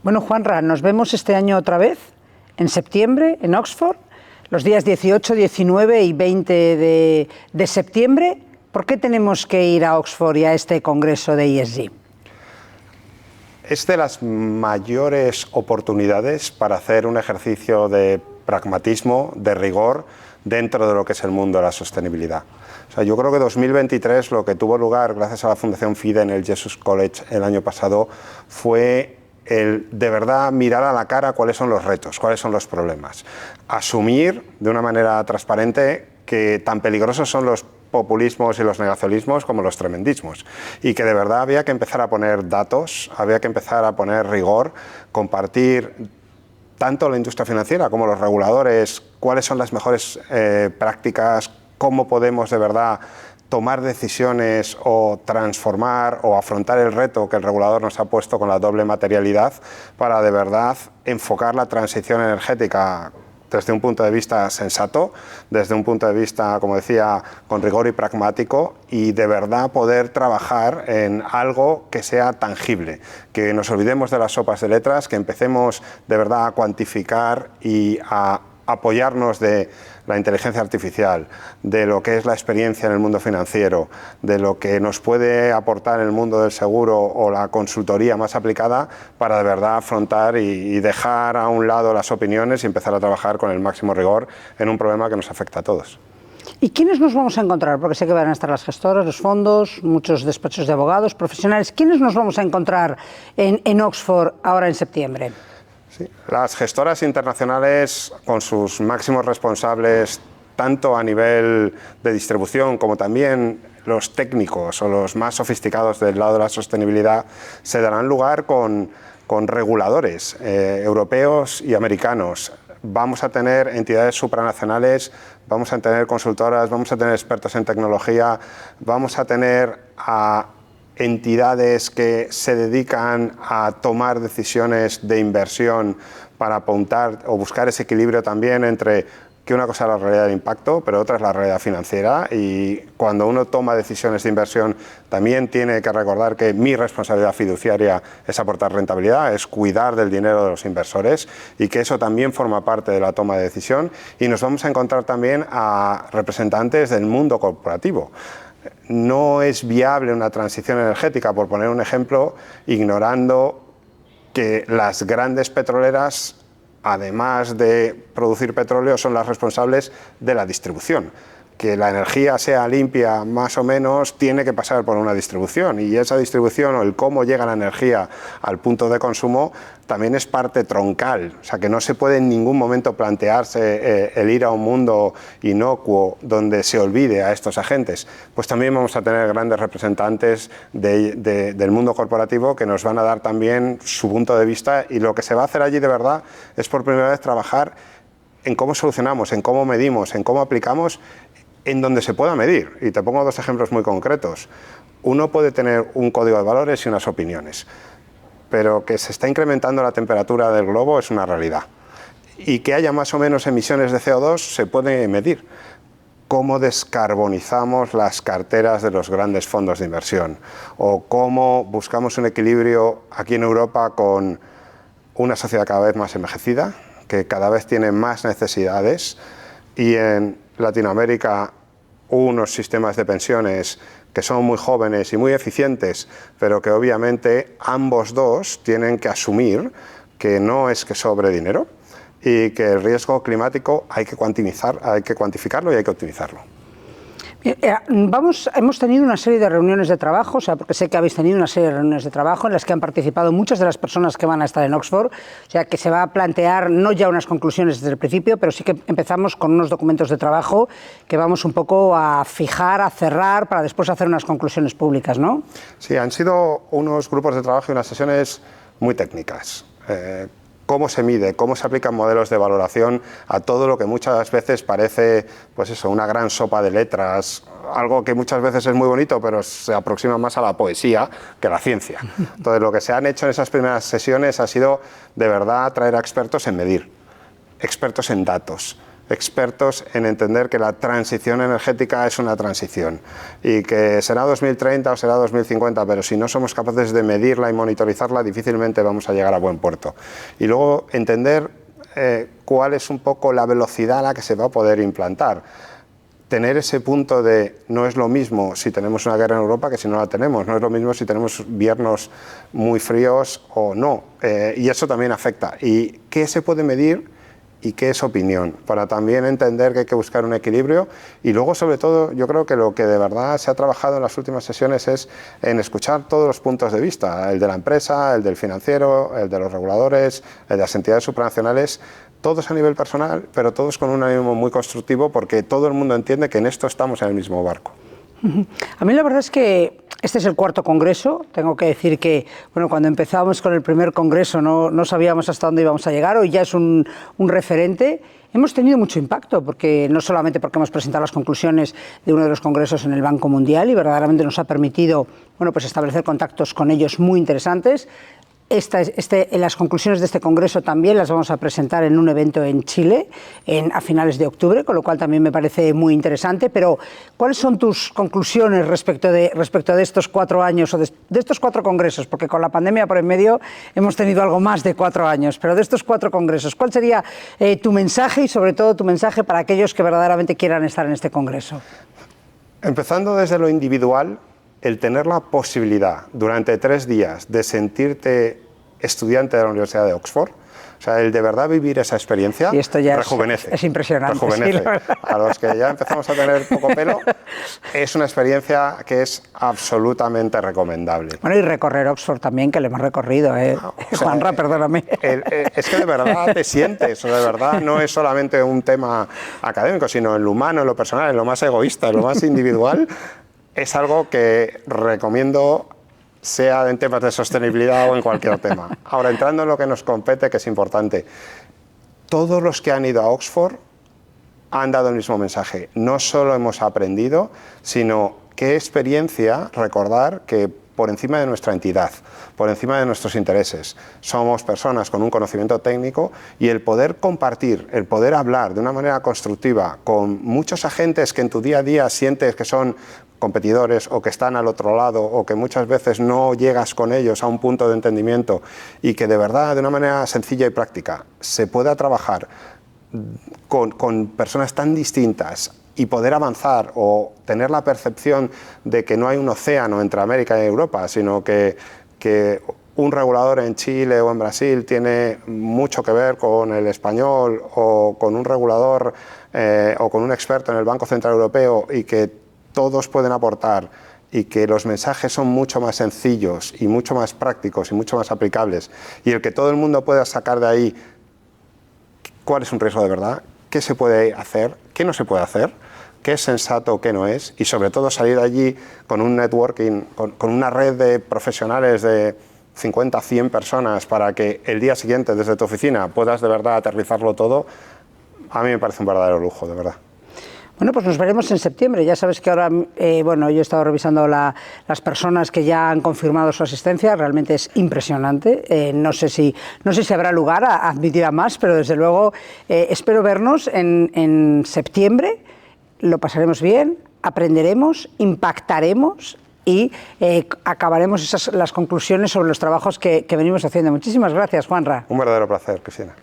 Bueno, Juanra, nos vemos este año otra vez, en septiembre, en Oxford, los días 18, 19 y 20 de septiembre. ¿Por qué tenemos que ir a Oxford y a este congreso de ESG? Es de las mayores oportunidades para hacer un ejercicio de pragmatismo, de rigor, dentro de lo que es el mundo de la sostenibilidad. O sea, yo creo que 2023, lo que tuvo lugar gracias a la Fundación FIDE en el Jesus College el año pasado, fue el de verdad mirar a la cara cuáles son los retos, cuáles son los problemas. Asumir de una manera transparente que tan peligrosos son los populismos y los negacionismos como los tremendismos, y que de verdad había que empezar a poner datos, había que empezar a poner rigor, compartir tanto la industria financiera como los reguladores, cuáles son las mejores prácticas, cómo podemos de verdad tomar decisiones o transformar o afrontar el reto que el regulador nos ha puesto con la doble materialidad para de verdad enfocar la transición energética desde un punto de vista sensato, desde un punto de vista, como decía, con rigor y pragmático, y de verdad poder trabajar en algo que sea tangible, que nos olvidemos de las sopas de letras, que empecemos de verdad a cuantificar y a apoyarnos de la inteligencia artificial, de lo que es la experiencia en el mundo financiero, de lo que nos puede aportar el mundo del seguro o la consultoría más aplicada para de verdad afrontar y dejar a un lado las opiniones y empezar a trabajar con el máximo rigor en un problema que nos afecta a todos. ¿Y quiénes nos vamos a encontrar? Porque sé que van a estar las gestoras, los fondos, muchos despachos de abogados, profesionales. ¿Quiénes nos vamos a encontrar en Oxford ahora en septiembre? Sí. Las gestoras internacionales, con sus máximos responsables, tanto a nivel de distribución como también los técnicos o los más sofisticados del lado de la sostenibilidad, se darán lugar con reguladores europeos y americanos. Vamos a tener entidades supranacionales, vamos a tener consultoras, vamos a tener expertos en tecnología, vamos a tener a entidades que se dedican a tomar decisiones de inversión para apuntar o buscar ese equilibrio también entre que una cosa es la realidad de impacto, pero otra es la realidad financiera, y cuando uno toma decisiones de inversión también tiene que recordar que mi responsabilidad fiduciaria es aportar rentabilidad, es cuidar del dinero de los inversores, y que eso también forma parte de la toma de decisión. Y nos vamos a encontrar también a representantes del mundo corporativo. No es viable una transición energética, por poner un ejemplo, ignorando que las grandes petroleras, además de producir petróleo, son las responsables de la distribución. Que la energía sea limpia más o menos tiene que pasar por una distribución, y esa distribución o el cómo llega la energía al punto de consumo también es parte troncal. O sea, que no se puede en ningún momento plantearse el ir a un mundo inocuo donde se olvide a estos agentes. Pues también vamos a tener grandes representantes del mundo corporativo que nos van a dar también su punto de vista, y lo que se va a hacer allí de verdad es por primera vez trabajar en cómo solucionamos, en cómo medimos, en cómo aplicamos, en donde se pueda medir. Y te pongo dos ejemplos muy concretos. Uno puede tener un código de valores y unas opiniones, pero que se está incrementando la temperatura del globo es una realidad. Y que haya más o menos emisiones de CO2 se puede medir. Cómo descarbonizamos las carteras de los grandes fondos de inversión, o cómo buscamos un equilibrio aquí en Europa con una sociedad cada vez más envejecida, que cada vez tiene más necesidades, y en Latinoamérica unos sistemas de pensiones que son muy jóvenes y muy eficientes, pero que obviamente ambos dos tienen que asumir que no es que sobre dinero, y que el riesgo climático hay que cuantificarlo y hay que optimizarlo. Hemos tenido una serie de reuniones de trabajo, o sea, porque sé que habéis tenido una serie de reuniones de trabajo en las que han participado muchas de las personas que van a estar en Oxford, o sea, que se va a plantear no ya unas conclusiones desde el principio, pero sí que empezamos con unos documentos de trabajo que vamos un poco a fijar, a cerrar, para después hacer unas conclusiones públicas, ¿no? Sí, han sido unos grupos de trabajo y unas sesiones muy técnicas. Cómo se mide, cómo se aplican modelos de valoración a todo lo que muchas veces parece, pues eso, una gran sopa de letras, algo que muchas veces es muy bonito, pero se aproxima más a la poesía que a la ciencia. Entonces, lo que se han hecho en esas primeras sesiones ha sido, de verdad, traer a expertos en medir, expertos en datos, expertos en entender que la transición energética es una transición y que será 2030 o será 2050, pero si no somos capaces de medirla y monitorizarla, difícilmente vamos a llegar a buen puerto. Y luego entender cuál es un poco la velocidad a la que se va a poder implantar. Tener ese punto de no es lo mismo si tenemos una guerra en Europa que si no la tenemos, no es lo mismo si tenemos inviernos muy fríos o no, y eso también afecta. ¿Y qué se puede medir y qué es opinión? Para también entender que hay que buscar un equilibrio. Y luego, sobre todo, yo creo que lo que de verdad se ha trabajado en las últimas sesiones es en escuchar todos los puntos de vista, el de la empresa, el del financiero, el de los reguladores, el de las entidades supranacionales, todos a nivel personal, pero todos con un ánimo muy constructivo, porque todo el mundo entiende que en esto estamos en el mismo barco. A mí la verdad es que este es el cuarto congreso. Tengo que decir que bueno, cuando empezamos con el primer congreso no sabíamos hasta dónde íbamos a llegar. Hoy ya es un referente. Hemos tenido mucho impacto, porque no solamente porque hemos presentado las conclusiones de uno de los congresos en el Banco Mundial y verdaderamente nos ha permitido bueno, pues establecer contactos con ellos muy interesantes. Las conclusiones de este congreso también las vamos a presentar en un evento en Chile a finales de octubre, con lo cual también me parece muy interesante. Pero, ¿cuáles son tus conclusiones respecto de estos 4 años o de estos 4 congresos? Porque con la pandemia por en medio hemos tenido algo más de 4 años, pero de estos 4 congresos, ¿cuál sería tu mensaje y sobre todo tu mensaje para aquellos que verdaderamente quieran estar en este congreso? Empezando desde lo individual, el tener la posibilidad durante 3 días de sentirte estudiante de la Universidad de Oxford, o sea, el de verdad vivir esa experiencia, y esto ya rejuvenece. Es impresionante. Rejuvenece. Sí, a los que ya empezamos a tener poco pelo, es una experiencia que es absolutamente recomendable. Bueno, y recorrer Oxford también, que lo hemos recorrido, Juanra, perdóname. Es que de verdad te sientes, o de verdad no es solamente un tema académico, sino en lo humano, en lo personal, en lo más egoísta, en lo más individual. Es algo que recomiendo, sea en temas de sostenibilidad o en cualquier tema. Ahora, entrando en lo que nos compete, que es importante, todos los que han ido a Oxford han dado el mismo mensaje. No solo hemos aprendido, sino qué experiencia recordar que por encima de nuestra entidad, por encima de nuestros intereses, somos personas con un conocimiento técnico, y el poder compartir, el poder hablar de una manera constructiva con muchos agentes que en tu día a día sientes que son competidores o que están al otro lado o que muchas veces no llegas con ellos a un punto de entendimiento, y que de verdad de una manera sencilla y práctica se pueda trabajar con personas tan distintas y poder avanzar o tener la percepción de que no hay un océano entre América y Europa, sino que un regulador en Chile o en Brasil tiene mucho que ver con el español, o con un regulador o con un experto en el Banco Central Europeo, y que todos pueden aportar, y que los mensajes son mucho más sencillos y mucho más prácticos y mucho más aplicables, y el que todo el mundo pueda sacar de ahí cuál es un riesgo de verdad, qué se puede hacer, qué no se puede hacer, qué es sensato o qué no es, y sobre todo salir de allí con un networking, con una red de profesionales de 50, 100 personas, para que el día siguiente desde tu oficina puedas de verdad aterrizarlo todo. A mí me parece un verdadero lujo, de verdad. Bueno, pues nos veremos en septiembre. Ya sabes que ahora, bueno, yo he estado revisando las personas que ya han confirmado su asistencia. Realmente es impresionante. No sé si habrá lugar a admitir a más, pero desde luego espero vernos en septiembre. Lo pasaremos bien, aprenderemos, impactaremos y acabaremos las conclusiones sobre los trabajos que venimos haciendo. Muchísimas gracias, Juanra. Un verdadero placer, Cristina.